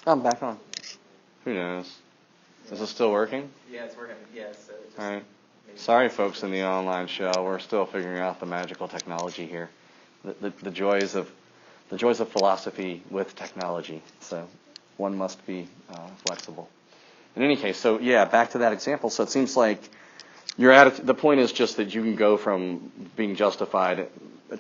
I'm back on. Who knows? Is it still working? Yeah, it's working. Yes. So all right. Sorry, folks in the online show. We're still figuring out the magical technology here. The joys of philosophy with technology. So one must be flexible. In any case, so yeah, back to that example. So it seems like your attitude. The point is just that you can go from being justified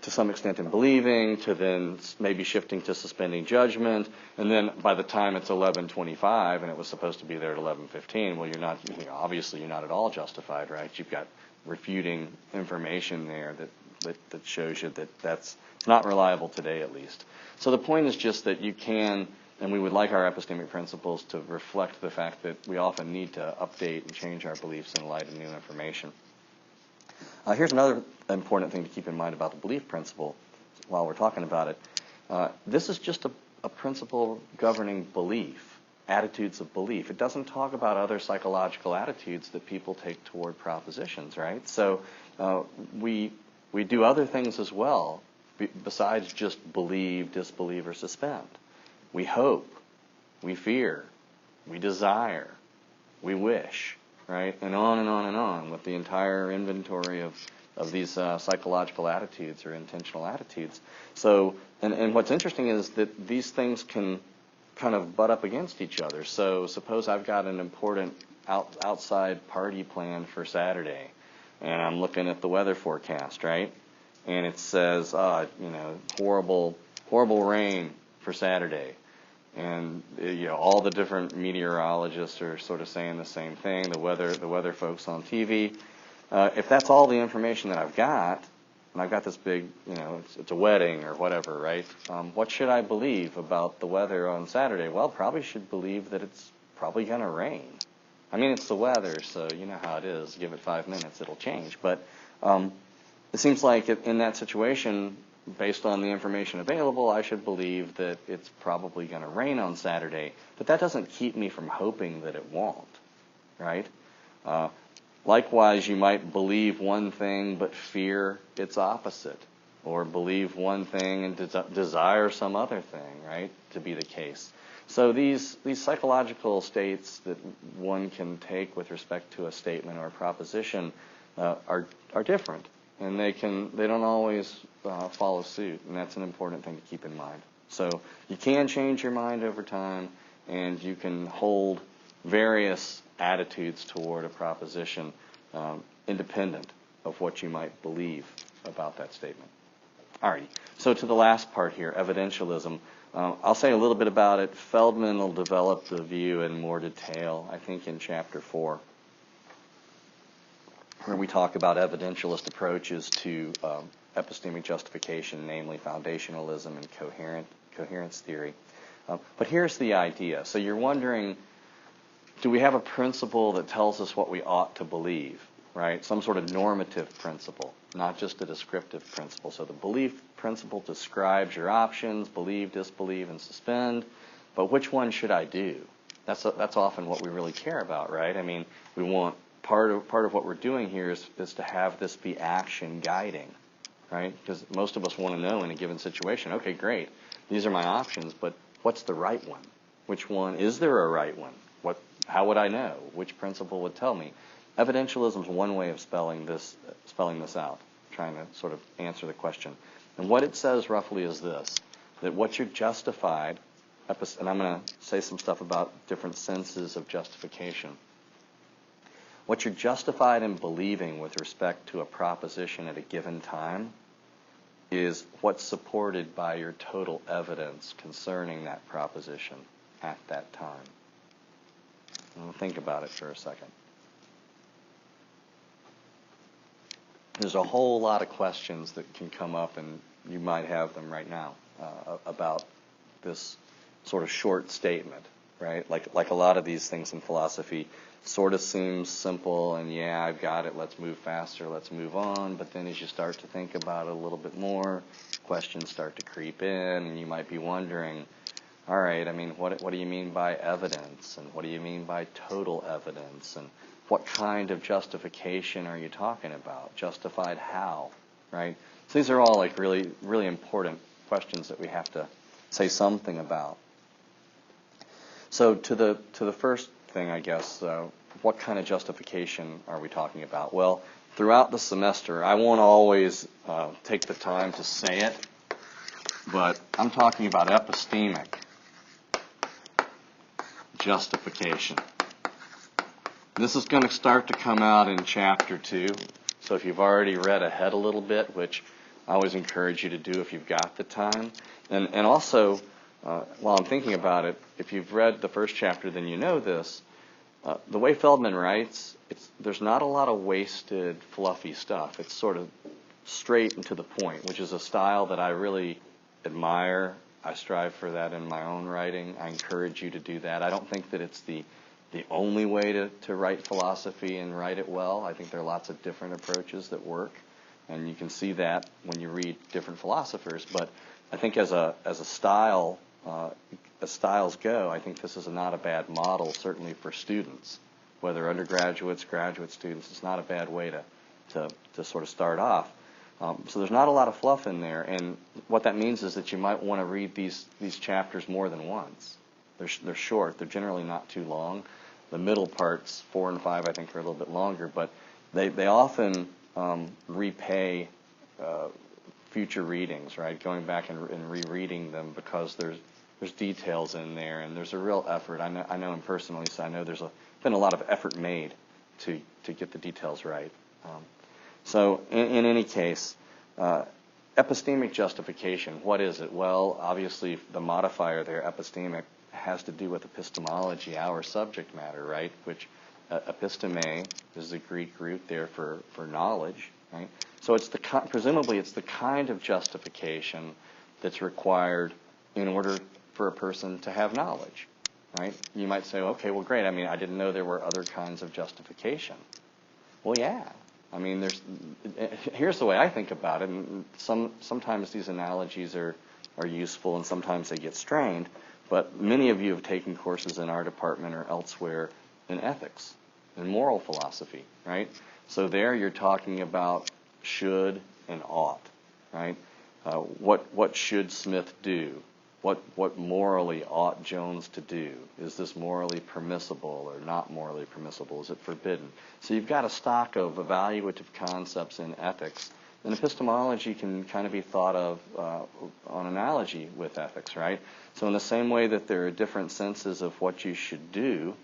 to some extent in believing, to then maybe shifting to suspending judgment, and then by the time it's 11:25 and it was supposed to be there at 11:15, well, you're not. Obviously, you're not at all justified, right? You've got refuting information there that shows you that that's not reliable today, at least. So the point is just that you can, and we would like our epistemic principles to reflect the fact that we often need to update and change our beliefs in light of new information. Here's another important thing to keep in mind about the belief principle while we're talking about it. This is just a principle governing belief, attitudes of belief. It doesn't talk about other psychological attitudes that people take toward propositions, right? So we do other things as well besides just believe, disbelieve, or suspend. We hope, we fear, we desire, we wish, right? And on and on and on with the entire inventory of these psychological attitudes or intentional attitudes. So, and what's interesting is that these things can kind of butt up against each other. So suppose I've got an important outside party plan for Saturday, and I'm looking at the weather forecast, right? And it says, horrible rain for Saturday. And all the different meteorologists are sort of saying the same thing. The weather folks on TV. If that's all the information that I've got, and I've got this big, it's a wedding or whatever, right? What should I believe about the weather on Saturday? Well, probably should believe that it's probably going to rain. I mean, it's the weather, so you know how it is. Give it 5 minutes, it'll change. But it seems like in that situation, based on the information available, I should believe that it's probably going to rain on Saturday. But that doesn't keep me from hoping that it won't, right? Likewise, you might believe one thing but fear its opposite, or believe one thing and desire some other thing, right, to be the case. So these psychological states that one can take with respect to a statement or a proposition are different. And they don't always follow suit, and that's an important thing to keep in mind. So you can change your mind over time, and you can hold various attitudes toward a proposition independent of what you might believe about that statement. All right, so to the last part here, evidentialism. I'll say a little bit about it. Feldman will develop the view in more detail, I think, in Chapter 4. Where we talk about evidentialist approaches to epistemic justification, namely foundationalism and coherence theory. But here's the idea. So you're wondering, do we have a principle that tells us what we ought to believe, right? Some sort of normative principle, not just a descriptive principle. So the belief principle describes your options, believe, disbelieve, and suspend. But which one should I do? That's often what we really care about, right? I mean, we want part of what we're doing here is to have this be action guiding, right? Because most of us want to know in a given situation, okay, great, these are my options, but what's the right one? Which one? Is there a right one? How would I know? Which principle would tell me? Evidentialism is one way of spelling this out, trying to sort of answer the question. And what it says roughly is this, that what you're justified, and I'm going to say some stuff about different senses of justification. What you're justified in believing with respect to a proposition at a given time is what's supported by your total evidence concerning that proposition at that time. And think about it for a second. There's a whole lot of questions that can come up, and you might have them right now, about this sort of short statement, right? Like a lot of these things in philosophy sort of seems simple, and yeah, I've got it, let's move faster, let's move on. But then as you start to think about it a little bit more, questions start to creep in, and you might be wondering, all right, I mean, what do you mean by evidence? And what do you mean by total evidence? And what kind of justification are you talking about? Justified how, right? So these are all like really, really important questions that we have to say something about. So to the first thing, I guess, what kind of justification are we talking about? Well, throughout the semester, I won't always take the time to say it, but I'm talking about epistemic justification. This is going to start to come out in Chapter 2. So if you've already read ahead a little bit, which I always encourage you to do if you've got the time, and also, while I'm thinking about it, if you've read the first chapter, then you know this. The way Feldman writes, there's not a lot of wasted, fluffy stuff. It's sort of straight and to the point, which is a style that I really admire. I strive for that in my own writing. I encourage you to do that. I don't think that it's the only way to write philosophy and write it well. I think there are lots of different approaches that work, and you can see that when you read different philosophers. But I think as a style, as styles go, I think this is not a bad model, certainly for students, whether undergraduates, graduate students. It's not a bad way to sort of start off. So there's not a lot of fluff in there, and what that means is that you might want to read these chapters more than once. They're short. They're generally not too long. The middle parts, 4 and 5, I think, are a little bit longer, but they often repay future readings, right? Going back and rereading them because there's details in there, and there's a real effort. I know him personally, so I know there's been a lot of effort made to get the details right. So in any case, epistemic justification, what is it? Well, obviously the modifier there, epistemic, has to do with epistemology, our subject matter, right? Which episteme is the Greek root there for knowledge, right? So presumably it's the kind of justification that's required in order for a person to have knowledge, right? You might say, okay, well, great. I mean, I didn't know there were other kinds of justification. Well, yeah. I mean, here's the way I think about it. And sometimes these analogies are useful, and sometimes they get strained. But many of you have taken courses in our department or elsewhere in ethics, in moral philosophy, right? So there you're talking about should and ought, right? What should Smith do? What morally ought Jones to do? Is this morally permissible or not morally permissible? Is it forbidden? So you've got a stock of evaluative concepts in ethics. And epistemology can kind of be thought of on analogy with ethics, right? So in the same way that there are different senses of what you should do,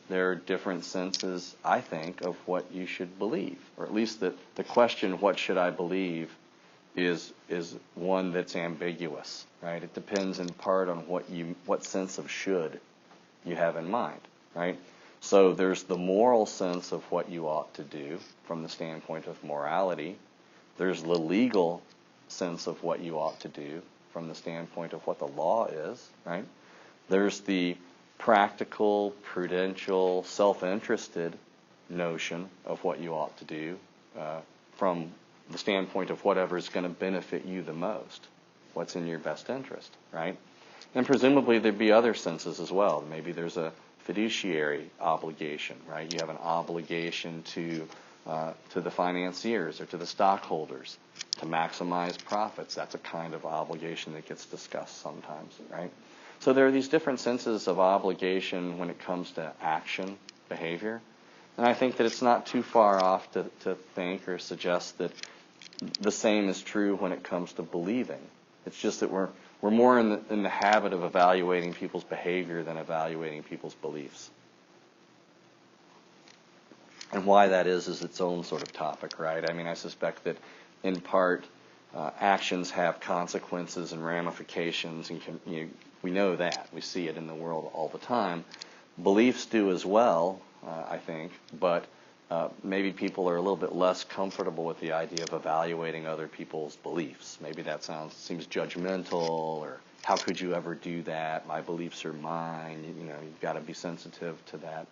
there are different senses, I think, of what you should believe. Or at least the question, what should I believe, is one that's ambiguous, right? It depends in part on what sense of should you have in mind, right? So there's the moral sense of what you ought to do from the standpoint of morality. There's the legal sense of what you ought to do from the standpoint of what the law is, right? There's the practical, prudential, self-interested notion of what you ought to do from the standpoint of whatever is going to benefit you the most, what's in your best interest, right? And presumably there'd be other senses as well. Maybe there's a fiduciary obligation, right? You have an obligation to the financiers or to the stockholders to maximize profits. That's a kind of obligation that gets discussed sometimes, right? So there are these different senses of obligation when it comes to action, behavior. And I think that it's not too far off to think or suggest that the same is true when it comes to believing. It's just that we're more in the habit of evaluating people's behavior than evaluating people's beliefs. And why that is its own sort of topic, right? I mean, I suspect that in part actions have consequences and ramifications, and we know that. We see it in the world all the time. Beliefs do as well, I think, but maybe people are a little bit less comfortable with the idea of evaluating other people's beliefs. Maybe that seems judgmental, or how could you ever do that? My beliefs are mine. You've got to be sensitive to that.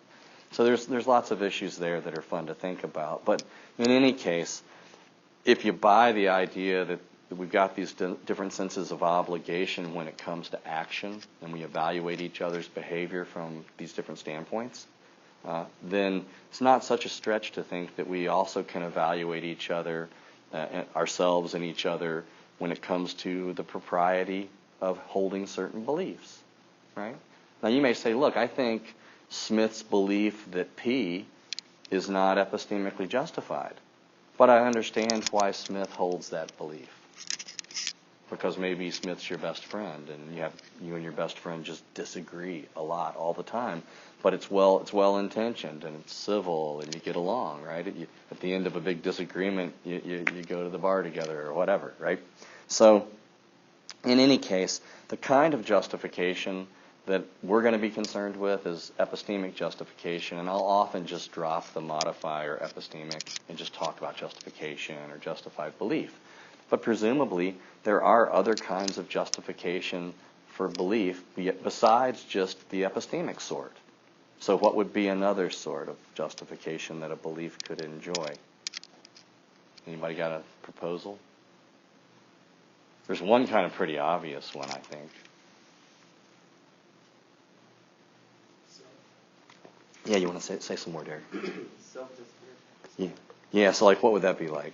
So there's lots of issues there that are fun to think about. But in any case, if you buy the idea that we've got these different senses of obligation when it comes to action, and we evaluate each other's behavior from these different standpoints, then it's not such a stretch to think that we also can evaluate each other, ourselves and each other, when it comes to the propriety of holding certain beliefs, right? Now you may say, look, I think Smith's belief that P is not epistemically justified. But I understand why Smith holds that belief. Because maybe Smith's your best friend, and you and your best friend just disagree a lot all the time. But it's well intentioned, and it's civil, and you get along, right? At the end of a big disagreement, you go to the bar together or whatever, right? So, in any case, the kind of justification that we're going to be concerned with is epistemic justification, and I'll often just drop the modifier epistemic and just talk about justification or justified belief. But presumably, there are other kinds of justification for belief besides just the epistemic sort. So what would be another sort of justification that a belief could enjoy? Anybody got a proposal? There's one kind of pretty obvious one, I think. Yeah, you want to say some more, Derek? Self-justification. Yeah, so like what would that be like?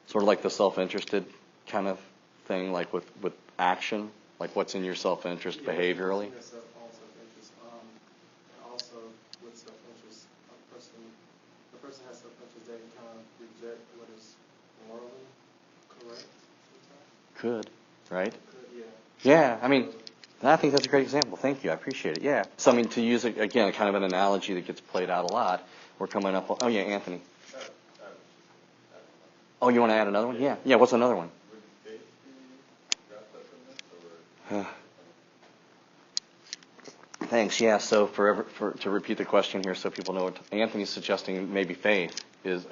Sort of like the self-interested kind of thing, like with action, like what's in your self-interest behaviorally? Also with self-interest, the person has self-interest, they kind of reject what is morally correct sometimes. Could, right? Could, yeah. Yeah, I mean, I think that's a great example. Thank you, I appreciate it. Yeah. So I mean, to use again, kind of an analogy that gets played out a lot. We're coming up. Oh yeah, Anthony. Oh, you want to add another one? Yeah. Yeah. What's another one? Thanks. Yeah. So to repeat the question here, so people know what Anthony's suggesting, maybe faith is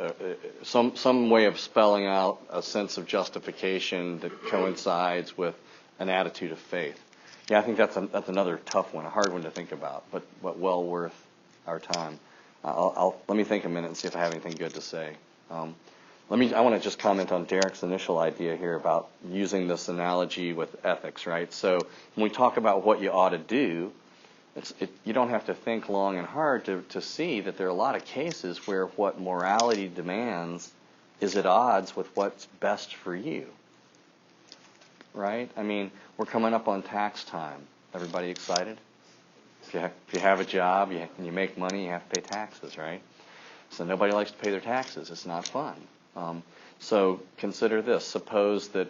some way of spelling out a sense of justification that coincides with an attitude of faith. Yeah, I think that's another tough one, a hard one to think about, but well worth our time. Let me think a minute and see if I have anything good to say. I want to just comment on Derek's initial idea here about using this analogy with ethics, right? So when we talk about what you ought to do, you don't have to think long and hard to see that there are a lot of cases where what morality demands is at odds with what's best for you, right? I mean, we're coming up on tax time. Everybody excited? If you have a job and you make money, you have to pay taxes, right? So nobody likes to pay their taxes. It's not fun. So consider this. Suppose that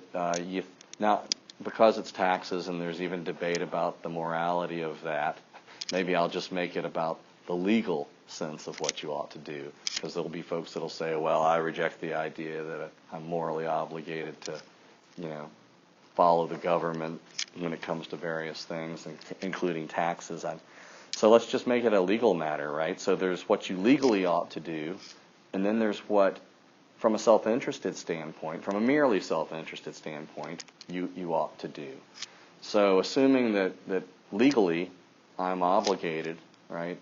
now, because it's taxes and there's even debate about the morality of that, maybe I'll just make it about the legal sense of what you ought to do, because there'll be folks that'll say, well, I reject the idea that I'm morally obligated to, follow the government when it comes to various things, including taxes. So let's just make it a legal matter, right? So there's what you legally ought to do, and then there's what, from a self-interested standpoint, from a merely self-interested standpoint, you ought to do. So assuming that legally I'm obligated, right,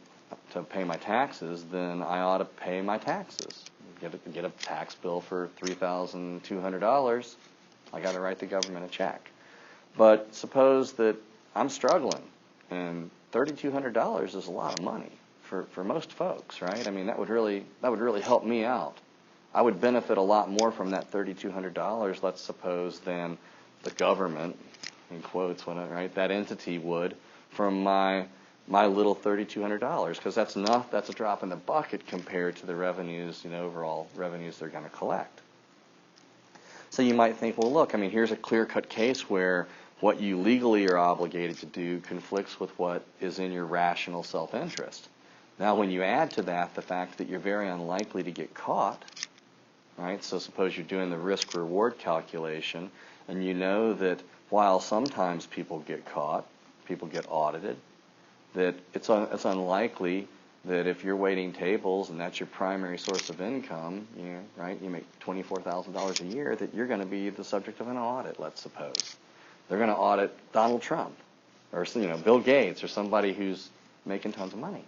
to pay my taxes, then I ought to pay my taxes. Get a tax bill for $3,200. I got to write the government a check. But suppose that I'm struggling, and $3,200 is a lot of money for most folks, right? I mean, that would really help me out. I would benefit a lot more from that $3,200, let's suppose, than the government, in quotes, right? That entity would from my little $3,200, because that's a drop in the bucket compared to the revenues, overall revenues they're going to collect. So you might think, well, look, I mean, here's a clear-cut case where what you legally are obligated to do conflicts with what is in your rational self-interest. Now, when you add to that the fact that you're very unlikely to get caught, right? So suppose you're doing the risk-reward calculation, and you know that while sometimes people get caught, people get audited, that it's unlikely that if you're waiting tables and that's your primary source of income, right, you make $24,000 a year, that you're going to be the subject of an audit, let's suppose. They're going to audit Donald Trump or Bill Gates or somebody who's making tons of money.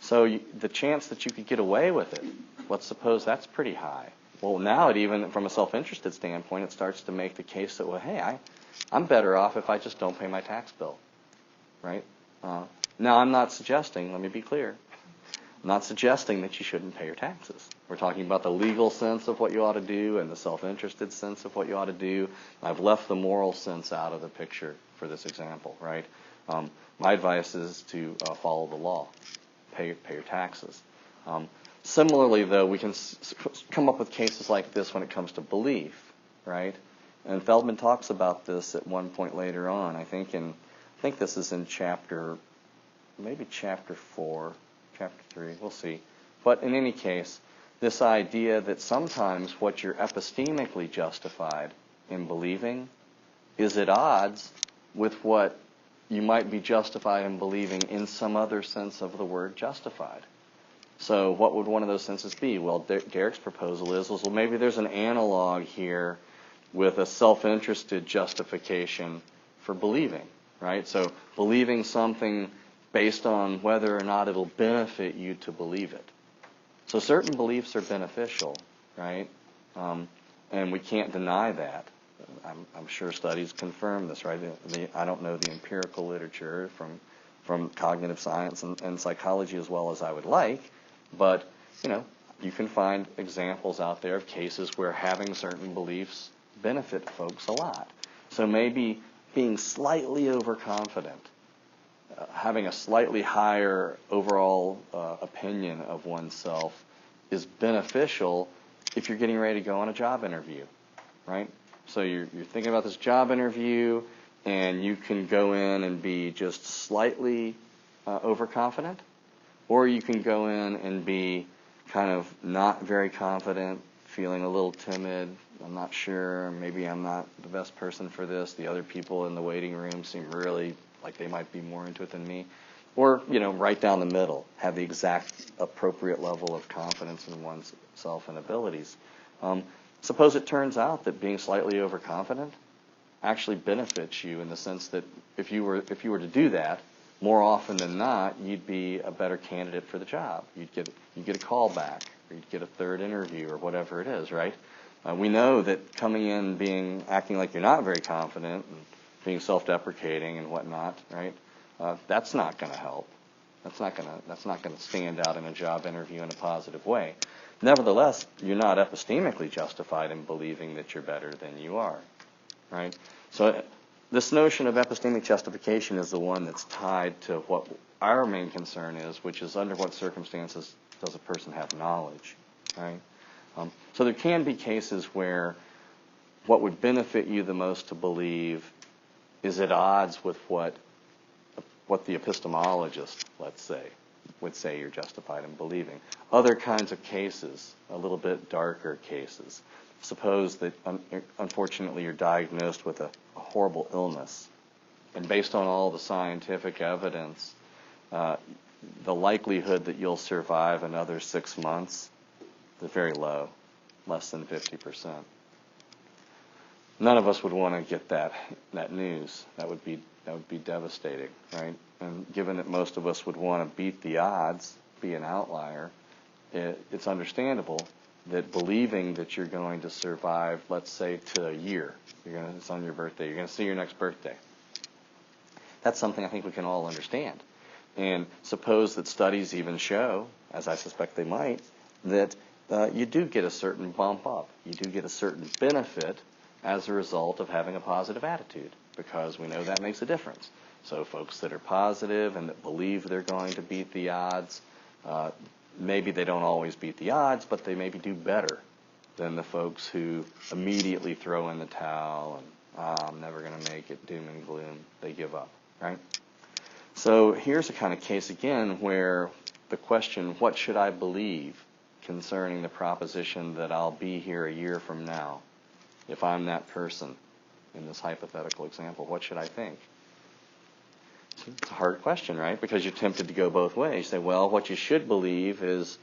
So the chance that you could get away with it, let's suppose that's pretty high. Well, now it even, from a self-interested standpoint, it starts to make the case that, well, hey, I'm better off if I just don't pay my tax bill, right? Now, I'm not suggesting, let me be clear, I'm not suggesting that you shouldn't pay your taxes. We're talking about the legal sense of what you ought to do and the self-interested sense of what you ought to do. I've left the moral sense out of the picture for this example, right? My advice is to follow the law, pay your taxes. Similarly, though, we can come up with cases like this when it comes to belief, right? And Feldman talks about this at one point later on. I think this is in maybe chapter 4, chapter 3. We'll see. But in any case, this idea that sometimes what you're epistemically justified in believing is at odds with what you might be justified in believing in some other sense of the word justified. So what would one of those senses be? Well, Derek's proposal is, well, maybe there's an analog here with a self-interested justification for believing, right? So believing something based on whether or not it'll benefit you to believe it. So certain beliefs are beneficial, right? And we can't deny that. I'm sure studies confirm this, right? I don't know the empirical literature from cognitive science and psychology as well as I would like, but you can find examples out there of cases where having certain beliefs benefit folks a lot. So maybe being slightly overconfident, having a slightly higher overall opinion of oneself is beneficial if you're getting ready to go on a job interview, right? So you're thinking about this job interview, and you can go in and be just slightly overconfident, or you can go in and be kind of not very confident, feeling a little timid. I'm not sure. Maybe I'm not the best person for this. The other people in the waiting room seem really like they might be more into it than me. Or, right down the middle, have the exact appropriate level of confidence in oneself and abilities. Suppose it turns out that being slightly overconfident actually benefits you in the sense that if you were to do that, more often than not, you'd be a better candidate for the job. You'd get a call back, or you'd get a third interview, or whatever it is, right? We know that coming in acting like you're not very confident and being self-deprecating and whatnot, right? That's not going to help. That's not going to stand out in a job interview in a positive way. Nevertheless, you're not epistemically justified in believing that you're better than you are, right? So this notion of epistemic justification is the one that's tied to what our main concern is, which is under what circumstances does a person have knowledge, right? So there can be cases where what would benefit you the most to believe is at odds with what the epistemologist, let's say, would say you're justified in believing. Other kinds of cases, a little bit darker cases. Suppose that, unfortunately, you're diagnosed with a horrible illness, and based on all the scientific evidence, the likelihood that you'll survive another 6 months is very low, less than 50%. None of us would want to get that news. That would be devastating, right? And given that most of us would want to beat the odds, be an outlier, it's understandable that believing that you're going to survive, let's say, to a year, it's on your birthday, you're going to see your next birthday. That's something I think we can all understand. And suppose that studies even show, as I suspect they might, that you do get a certain bump up. You do get a certain benefit as a result of having a positive attitude, because we know that makes a difference. So folks that are positive and that believe they're going to beat the odds, maybe they don't always beat the odds, but they maybe do better than the folks who immediately throw in the towel and, I'm never going to make it, doom and gloom, they give up, right? So here's a kind of case again where the question, what should I believe concerning the proposition that I'll be here a year from now? If I'm that person in this hypothetical example, what should I think? It's a hard question, right? Because you're tempted to go both ways. You say, well, what you should believe is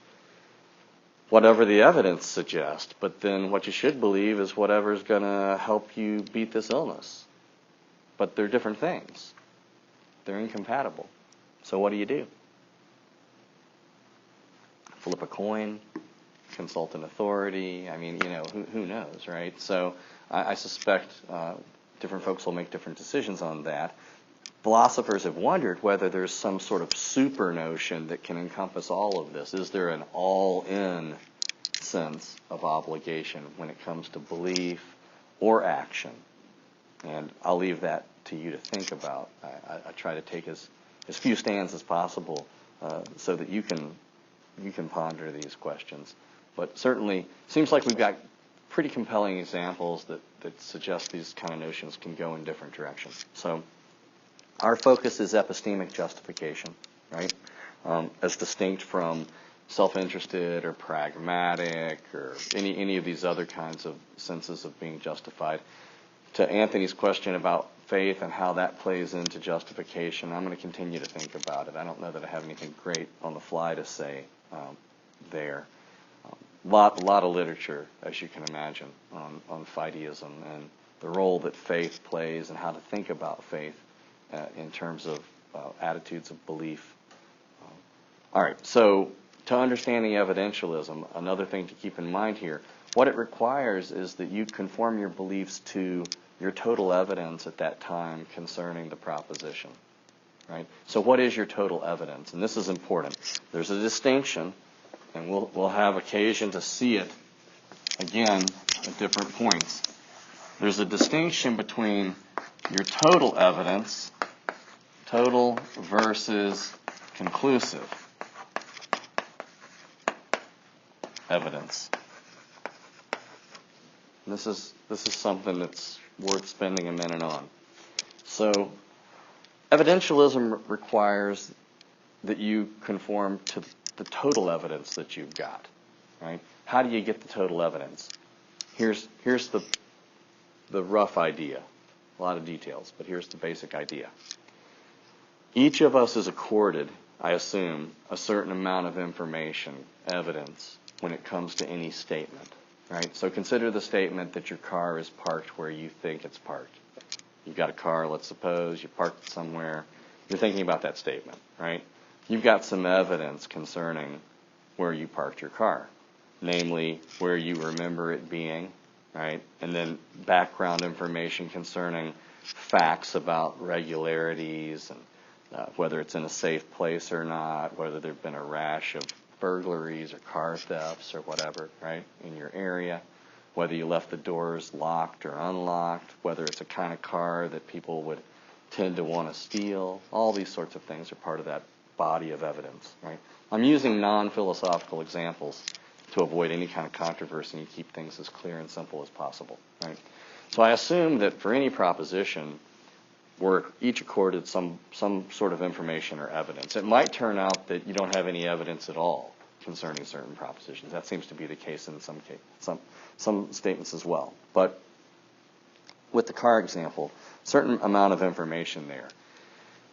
whatever the evidence suggests, but then what you should believe is whatever's going to help you beat this illness. But they're different things. They're incompatible. So what do? Flip a coin? Consult an authority? I mean, who knows, right? So I suspect different folks will make different decisions on that. Philosophers have wondered whether there's some sort of super notion that can encompass all of this. Is there an all-in sense of obligation when it comes to belief or action? And I'll leave that to you to think about. I try to take as few stands as possible so that you can ponder these questions. But certainly, seems like we've got pretty compelling examples that suggest these kind of notions can go in different directions. So our focus is epistemic justification, right? As distinct from self-interested or pragmatic or any of these other kinds of senses of being justified. To Anthony's question about faith and how that plays into justification, I'm going to continue to think about it. I don't know that I have anything great on the fly to say there. A lot of literature, as you can imagine, on fideism and the role that faith plays and how to think about faith in terms of attitudes of belief. All right, so to understanding evidentialism, another thing to keep in mind here, what it requires is that you conform your beliefs to your total evidence at that time concerning the proposition, right? So what is your total evidence? And this is important. There's a distinction, and we'll have occasion to see it again at different points. There's a distinction between your total evidence, total versus conclusive evidence. This is something that's worth spending a minute on. So, evidentialism requires that you conform to the total evidence that you've got, right? How do you get the total evidence? Here's the rough idea. A lot of details, but here's the basic idea. Each of us is accorded, I assume, a certain amount of information, evidence, when it comes to any statement, right? So consider the statement that your car is parked where you think it's parked. You've got a car, let's suppose, you parked it somewhere. You're thinking about that statement, right? You've got some evidence concerning where you parked your car, namely where you remember it being, right? And then background information concerning facts about regularities and whether it's in a safe place or not, whether there have been a rash of burglaries or car thefts or whatever, right, in your area, whether you left the doors locked or unlocked, whether it's a kind of car that people would tend to want to steal. All these sorts of things are part of that body of evidence, right? I'm using non-philosophical examples to avoid any kind of controversy and keep things as clear and simple as possible, right? So I assume that for any proposition, we're each accorded some sort of information or evidence. It might turn out that you don't have any evidence at all concerning certain propositions. That seems to be the case in some statements as well. But with the car example, certain amount of information there.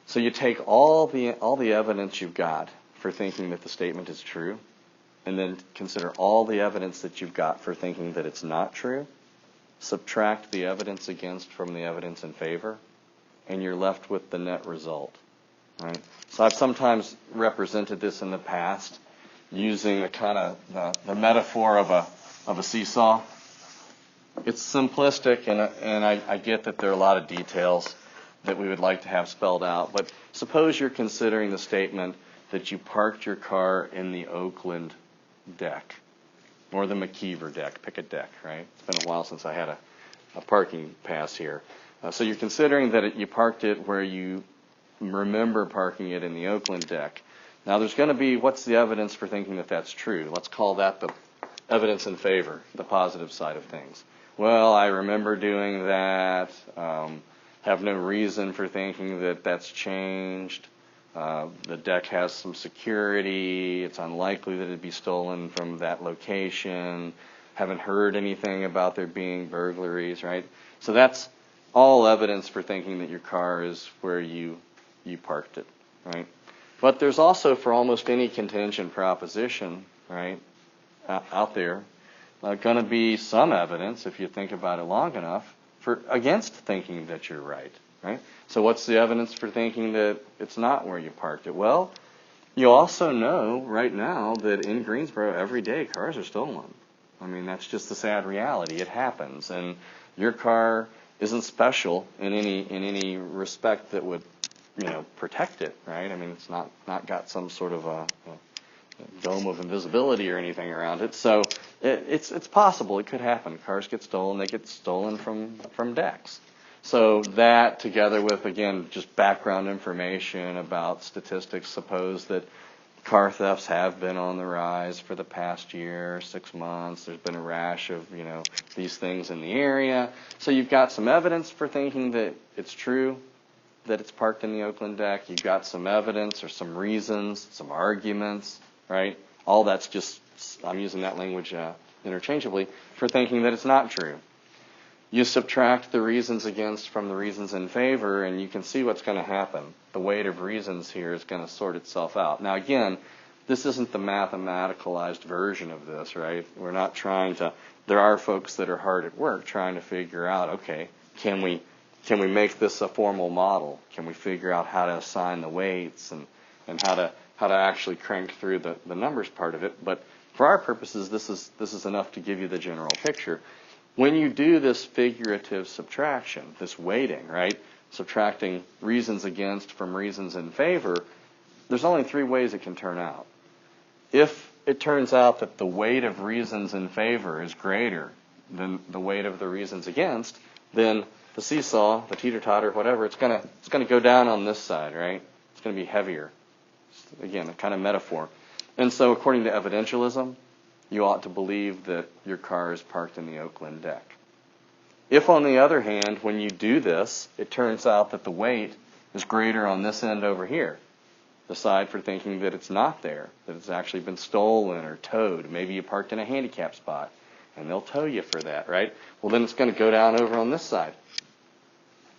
So you take all the evidence you've got for thinking that the statement is true, and then consider all the evidence that you've got for thinking that it's not true, subtract the evidence against from the evidence in favor, and you're left with the net result, right? So I've sometimes represented this in the past using a kind of the metaphor of a seesaw. It's simplistic, and I get that there are a lot of details that we would like to have spelled out, but suppose you're considering the statement that you parked your car in the Oakland deck, or the McKeever deck. Pick a deck, right? It's been a while since I had a parking pass here. So you're considering that you parked it where you remember parking it in the Oakland deck. Now there's going to be, what's the evidence for thinking that that's true? Let's call that the evidence in favor, the positive side of things. Well, I remember doing that, have no reason for thinking that that's changed. The deck has some security. It's unlikely that it'd be stolen from that location. Haven't heard anything about there being burglaries, right? So that's all evidence for thinking that your car is where you parked it, right? But there's also, for almost any contingent proposition, right, out there, going to be some evidence, if you think about it long enough, against thinking that you're right? So what's the evidence for thinking that it's not where you parked it? Well, you also know right now that in Greensboro every day cars are stolen. I mean, that's just the sad reality. It happens, and your car isn't special in any respect that would, protect it, right? I mean, it's not got some sort of a dome of invisibility or anything around it. So it's possible. It could happen. Cars get stolen. They get stolen from decks. So that, together with, again, just background information about statistics, suppose that car thefts have been on the rise for the past year, 6 months. There's been a rash of, these things in the area. So you've got some evidence for thinking that it's true, that it's parked in the Oakland deck. You've got some evidence or some reasons, some arguments, right? All that's just, I'm using that language interchangeably, for thinking that it's not true. You subtract the reasons against from the reasons in favor, and you can see what's going to happen. The weight of reasons here is going to sort itself out. Now, again, this isn't the mathematicalized version of this, right? We're not trying to, there are folks that are hard at work trying to figure out, okay, can we make this a formal model? Can we figure out how to assign the weights and how to actually crank through the numbers part of it? But for our purposes, this is enough to give you the general picture. When you do this figurative subtraction, this weighting, right, subtracting reasons against from reasons in favor, there's only 3 ways it can turn out. If it turns out that the weight of reasons in favor is greater than the weight of the reasons against, then the seesaw, the teeter-totter, whatever, it's gonna go down on this side, right? It's going to be heavier. Again, a kind of metaphor. And so according to evidentialism, you ought to believe that your car is parked in the Oakland deck. If, on the other hand, when you do this, it turns out that the weight is greater on this end over here, the side for thinking that it's not there, that it's actually been stolen or towed. Maybe you parked in a handicap spot, and they'll tow you for that, right? Well, then it's going to go down over on this side.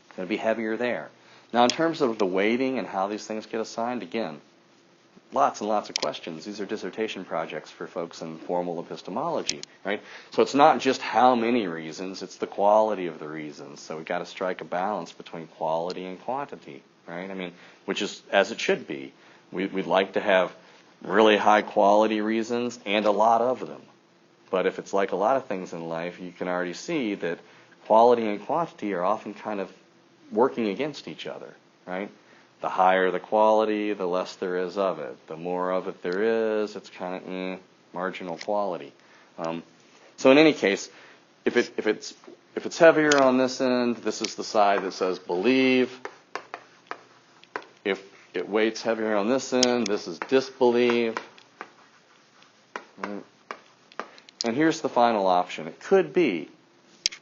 It's going to be heavier there. Now, in terms of the weighting and how these things get assigned, again, lots and lots of questions. These are dissertation projects for folks in formal epistemology, right? So it's not just how many reasons, it's the quality of the reasons. So we've got to strike a balance between quality and quantity, right? I mean, which is as it should be. We'd like to have really high quality reasons and a lot of them. But if it's like a lot of things in life, you can already see that quality and quantity are often kind of working against each other, right? The higher the quality, the less there is of it. The more of it there is, it's kind of marginal quality. So in any case, if it's heavier on this end, this is the side that says believe. If it weights heavier on this end, this is disbelieve. Right? And here's the final option. It could be,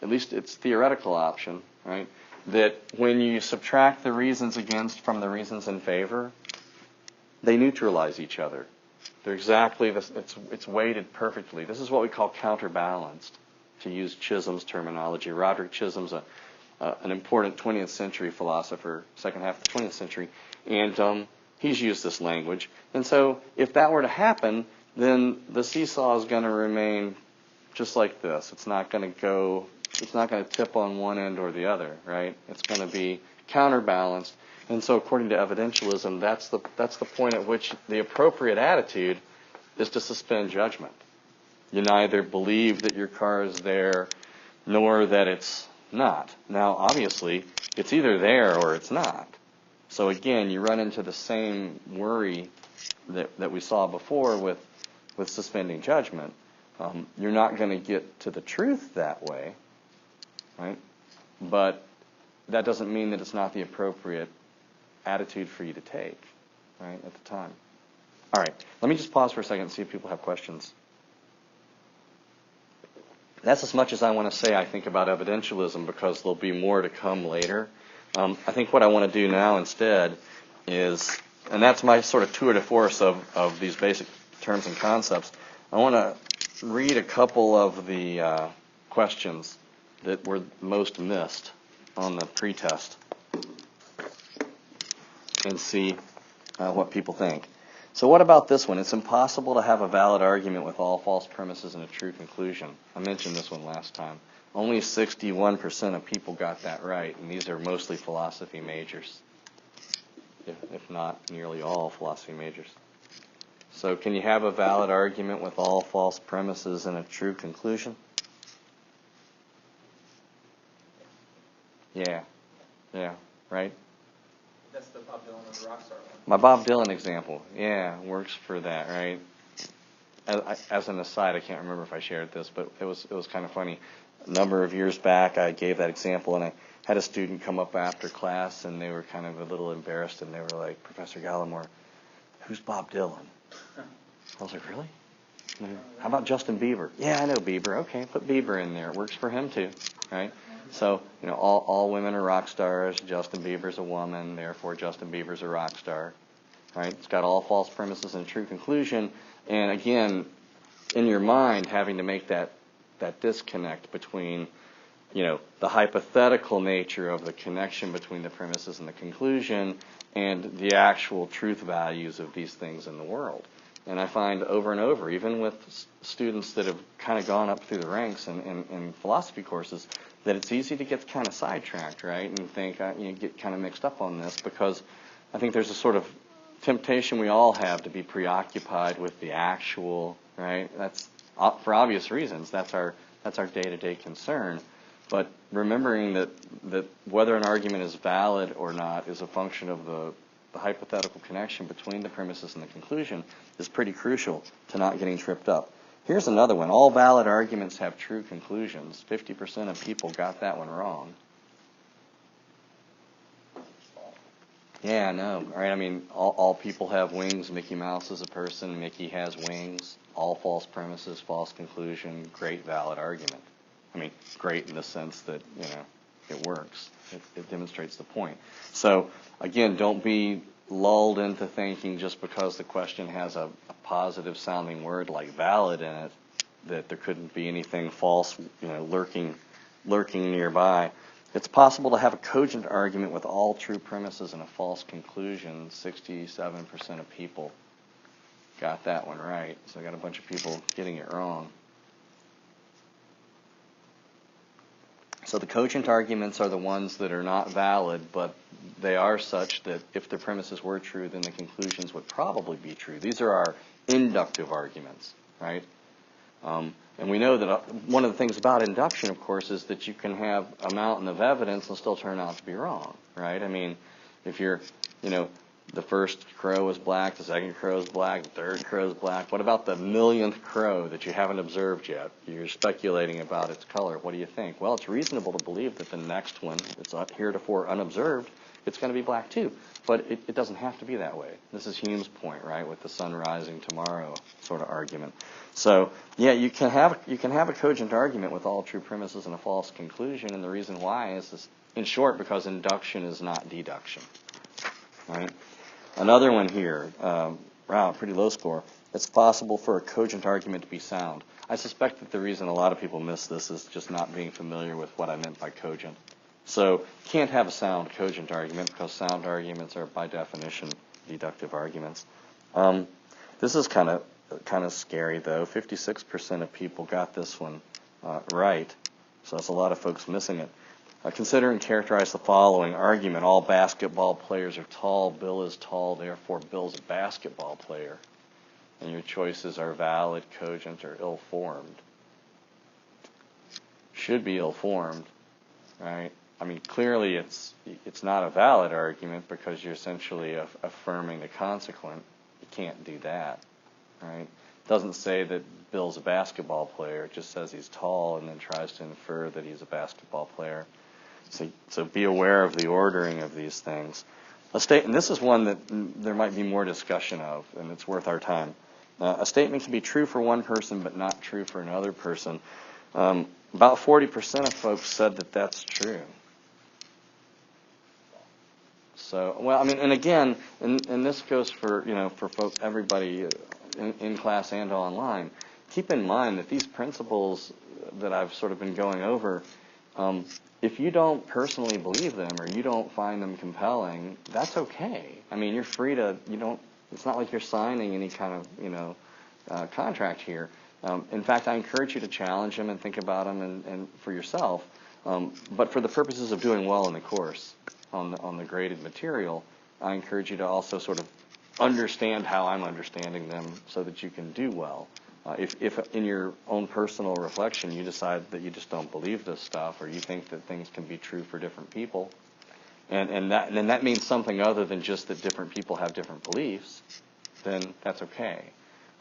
at least it's theoretical option, right? That when you subtract the reasons against from the reasons in favor, they neutralize each other. They're exactly this. It's weighted perfectly. This is what we call counterbalanced, to use Chisholm's terminology. Roderick Chisholm's an important 20th century philosopher, second half of the 20th century, and he's used this language. And so, if that were to happen, then the seesaw is going to remain just like this. It's not going to tip on one end or the other, right? It's going to be counterbalanced. And so according to evidentialism, that's the point at which the appropriate attitude is to suspend judgment. You neither believe that your car is there, nor that it's not. Now, obviously, it's either there or it's not. So again, you run into the same worry that we saw before with suspending judgment. You're not going to get to the truth that way, right? But that doesn't mean that it's not the appropriate attitude for you to take, right, at the time. All right, let me just pause for a second and see if people have questions. That's as much as I want to say, I think, about evidentialism, because there'll be more to come later. I think what I want to do now instead is, and that's my sort of tour de force of these basic terms and concepts, I want to read a couple of the questions that were most missed on the pretest and see what people think. So what about this one? It's impossible to have a valid argument with all false premises and a true conclusion. I mentioned this one last time. Only 61% of people got that right, and these are mostly philosophy majors, if not nearly all philosophy majors. So can you have a valid argument with all false premises and a true conclusion? Yeah, right? That's the Bob Dylan and the Rockstar one. My Bob Dylan example, works for that, right? As an aside, I can't remember if I shared this, but it was kind of funny. A number of years back, I gave that example, and had a student come up after class, and they were kind of a little embarrassed, and they were like, Professor Gallimore, who's Bob Dylan? I was like, really? How about Justin Bieber? Yeah, I know Bieber. Okay, put Bieber in there. It works for him too, right? So, all women are rock stars. Justin Bieber's a woman, therefore Justin Bieber's a rock star, right? It's got all false premises and a true conclusion. And again, in your mind, having to make that disconnect between, the hypothetical nature of the connection between the premises and the conclusion and the actual truth values of these things in the world. And I find over and over, even with students that have kind of gone up through the ranks in philosophy courses, that it's easy to get kind of sidetracked, right, and think, get kind of mixed up on this, because I think there's a sort of temptation we all have to be preoccupied with the actual, right? That's for obvious reasons. That's our day-to-day concern. But remembering that whether an argument is valid or not is a function of the hypothetical connection between the premises and the conclusion is pretty crucial to not getting tripped up. Here's another one. All valid arguments have true conclusions. 50% of people got that one wrong. Yeah, I know, right? I mean, all people have wings. Mickey Mouse is a person. Mickey has wings. All false premises, false conclusion, great valid argument. I mean, great in the sense that, it works. It demonstrates the point. So, again, don't be lulled into thinking just because the question has a positive sounding word like valid in it that there couldn't be anything false, lurking nearby. It's possible to have a cogent argument with all true premises and a false conclusion. 67% of people got that one right. So I got a bunch of people getting it wrong. So the cogent arguments are the ones that are not valid, but they are such that if the premises were true, then the conclusions would probably be true. These are our inductive arguments, right? And we know that one of the things about induction, of course, is that you can have a mountain of evidence and still turn out to be wrong, right? I mean, if you're, the first crow is black, the second crow is black, the third crow is black. What about the millionth crow that you haven't observed yet? You're speculating about its color. What do you think? Well, it's reasonable to believe that the next one that's heretofore unobserved, it's going to be black too. But it doesn't have to be that way. This is Hume's point, right, with the sun rising tomorrow sort of argument. So, yeah, you can have a cogent argument with all true premises and a false conclusion, and the reason why is in short, because induction is not deduction. Right? Another one here, pretty low score. It's possible for a cogent argument to be sound. I suspect that the reason a lot of people miss this is just not being familiar with what I meant by cogent. So can't have a sound cogent argument because sound arguments are by definition deductive arguments. This is kind of scary though. 56% of people got this one right. So that's a lot of folks missing it. Consider and characterize the following argument. All basketball players are tall. Bill is tall, therefore Bill's a basketball player. And your choices are valid, cogent, or ill-formed. Should be ill-formed, right? I mean, clearly it's not a valid argument because you're essentially affirming the consequent. You can't do that, right? It doesn't say that Bill's a basketball player. It just says he's tall and then tries to infer that he's a basketball player. So be aware of the ordering of these things. And this is one that there might be more discussion of, and it's worth our time. A statement can be true for one person but not true for another person. About 40% of folks said that that's true. So, well, I mean, and again, and this goes for folks, everybody in class and online. Keep in mind that these principles that I've sort of been going over, if you don't personally believe them or you don't find them compelling, that's okay. I mean, you're free to, it's not like you're signing any kind of, contract here. In fact, I encourage you to challenge them and think about them and for yourself. But for the purposes of doing well in the course on the graded material, I encourage you to also sort of understand how I'm understanding them so that you can do well. If in your own personal reflection you decide that you just don't believe this stuff or you think that things can be true for different people, and that means something other than just that different people have different beliefs, then that's okay.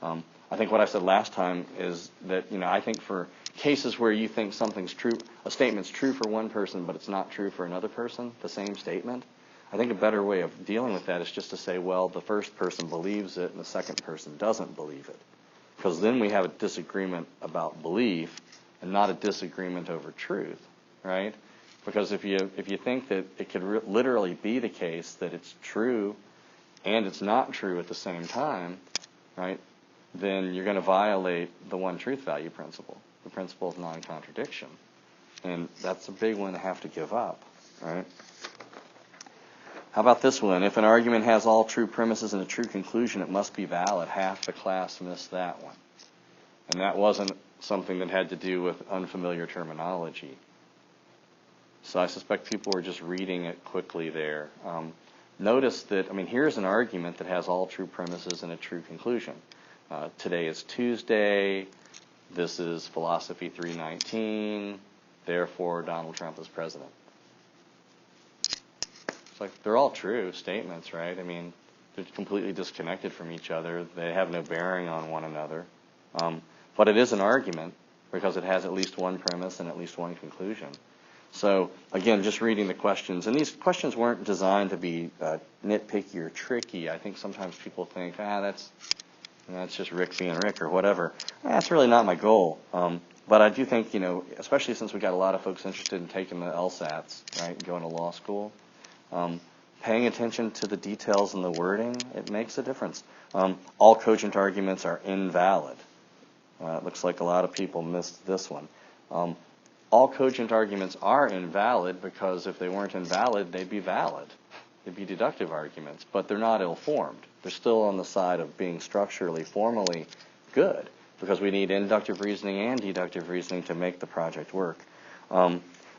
I think what I said last time is that, I think for cases where you think something's true, a statement's true for one person, but it's not true for another person, the same statement, I think a better way of dealing with that is just to say, well, the first person believes it and the second person doesn't believe it. Because then we have a disagreement about belief and not a disagreement over truth, right? Because if you think that it could literally be the case that it's true and it's not true at the same time, right, then you're going to violate the one truth value principle, the principle of non-contradiction. And that's a big one to have to give up, right? How about this one? If an argument has all true premises and a true conclusion, it must be valid. Half the class missed that one. And that wasn't something that had to do with unfamiliar terminology. So I suspect people were just reading it quickly there. Notice that, here's an argument that has all true premises and a true conclusion. Today is Tuesday. This is Philosophy 319. Therefore, Donald Trump is president. It's like they're all true statements, right? They're completely disconnected from each other. They have no bearing on one another. But it is an argument because it has at least one premise and at least one conclusion. So, again, just reading the questions. And these questions weren't designed to be nitpicky or tricky. I think sometimes people think, that's just Rick being Rick or whatever. That's really not my goal. But I do think, especially since we got a lot of folks interested in taking the LSATs, right, going to law school, paying attention to the details and the wording, it makes a difference. All cogent arguments are invalid. It looks like a lot of people missed this one. All cogent arguments are invalid because if they weren't invalid, they'd be valid. They'd be deductive arguments, but they're not ill-formed. They're still on the side of being structurally, formally good because we need inductive reasoning and deductive reasoning to make the project work.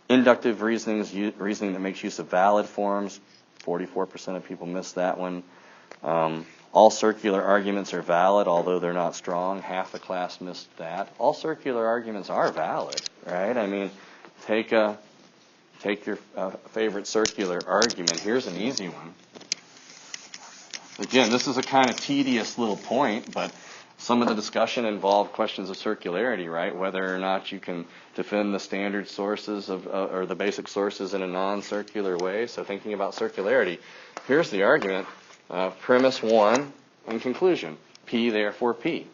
Inductive reasoning is reasoning that makes use of valid forms. 44% of people missed that one. All circular arguments are valid, although they're not strong. Half the class missed that. All circular arguments are valid, right? Take your favorite circular argument. Here's an easy one. Again, this is a kind of tedious little point, but some of the discussion involved questions of circularity, right? Whether or not you can defend the standard sources or the basic sources in a non-circular way. So thinking about circularity, here's the argument. Premise 1 and conclusion. P, therefore P.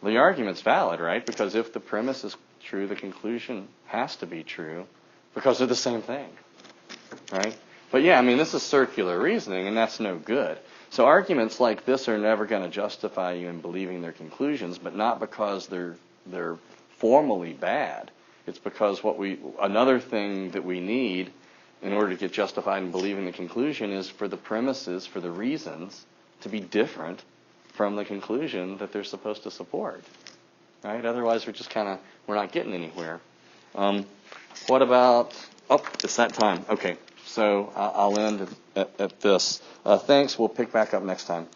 The argument's valid, right? Because if the premise is true, the conclusion has to be true because they're the same thing, right? But yeah, this is circular reasoning, and that's no good. So arguments like this are never going to justify you in believing their conclusions, but not because they're formally bad. It's because another thing that we need in order to get justified in believing the conclusion is for the premises, for the reasons, to be different from the conclusion that they're supposed to support, right? Otherwise, we're not getting anywhere. What about, it's that time. Okay, so I'll end at this. Thanks, we'll pick back up next time.